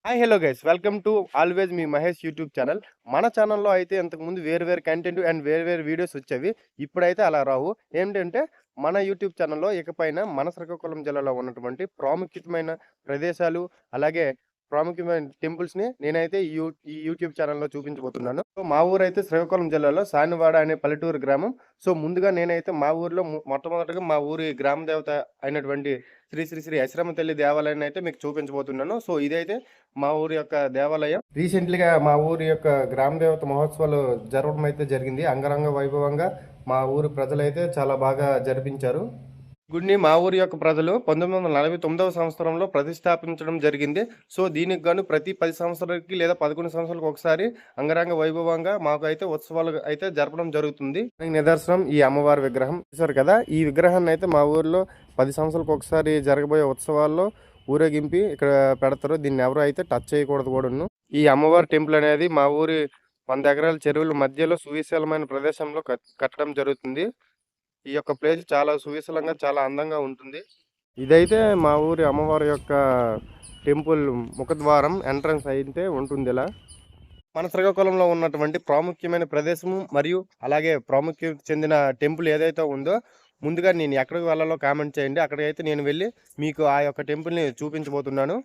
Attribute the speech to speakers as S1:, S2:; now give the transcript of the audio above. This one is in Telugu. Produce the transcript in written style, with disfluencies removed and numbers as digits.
S1: Hi hello guys welcome to always me Mahesh YouTube channel. మన ఛానల్లో అయితే ఇంతకుముందు వేరు కంటెంట్ అండ్ వేరు వీడియోస్ వచ్చేవి. ఇప్పుడైతే అలా రావు. ఏంటంటే మన యూట్యూబ్ ఛానల్లో ఇకపైన మన శ్రీకాకుళం జిల్లాలో ఉన్నటువంటి ప్రాముఖ్యమైన ప్రదేశాలు, అలాగే ప్రాముఖ్యమైన టెంపుల్స్ని నేనైతే ఈ యూట్యూబ్ ఛానల్లో చూపించబోతున్నాను. సో మా ఊరైతే శ్రీకాకుళం జిల్లాలో సానివాడ అనే పల్లెటూరు గ్రామం. సో ముందుగా నేనైతే మా ఊర్లో మొట్టమొదటిగా మా ఊరి గ్రామ దేవత అయినటువంటి శ్రీ అశ్రమ తల్లి దేవాలయాన్ని అయితే మీకు చూపించబోతున్నాను. సో ఇదైతే మా ఊరి యొక్క దేవాలయం. రీసెంట్లీగా మా ఊరి యొక్క గ్రామ దేవత మహోత్సవాలు జరగడం అయితే జరిగింది. అంగరంగ వైభవంగా మా ఊరి ప్రజలైతే చాలా బాగా జరిపించారు. గుడిని మా ఊరి యొక్క ప్రజలు 1949వ సంవత్సరంలో ప్రతిష్టాపించడం జరిగింది. సో దీనికి గాను ప్రతి 10 సంవత్సరాలకి లేదా 11 సంవత్సరాలకు ఒకసారి అంగరంగ వైభవంగా మాకు అయితే ఉత్సవాలు అయితే జరపడం జరుగుతుంది. దానికి నిదర్శనం ఈ అమ్మవారి విగ్రహం చూసారు కదా. ఈ విగ్రహాన్ని అయితే మా ఊర్లో 10 సంవత్సరాలకు ఒకసారి జరగబోయే ఉత్సవాల్లో ఊరేగింపి ఇక్కడ పెడతారు. దీన్ని ఎవరు అయితే టచ్ చేయకూడదు కూడాను. ఈ అమ్మవారి టెంపుల్ అనేది మా ఊరి 100 ఎకరాల చెరువుల మధ్యలో సువిశాలమైన ప్రదేశంలో కట్టడం జరుగుతుంది. ఈ యొక్క ప్లేస్ చాలా సువిశాలంగా చాలా అందంగా ఉంటుంది. ఇదైతే మా ఊరి అమ్మవారి యొక్క టెంపుల్ ముఖద్వారం ఎంట్రన్స్ అయితే ఉంటుంది. ఇలా మన శ్రీకాకుళంలో ఉన్నటువంటి ప్రాముఖ్యమైన ప్రదేశము మరియు అలాగే ప్రాముఖ్యత చెందిన టెంపుల్ ఏదైతే ఉందో ముందుగా నేను ఎక్కడికి వెళ్ళాలో కామెంట్ చేయండి. అక్కడికైతే నేను వెళ్ళి మీకు ఆ యొక్క టెంపుల్ని చూపించబోతున్నాను.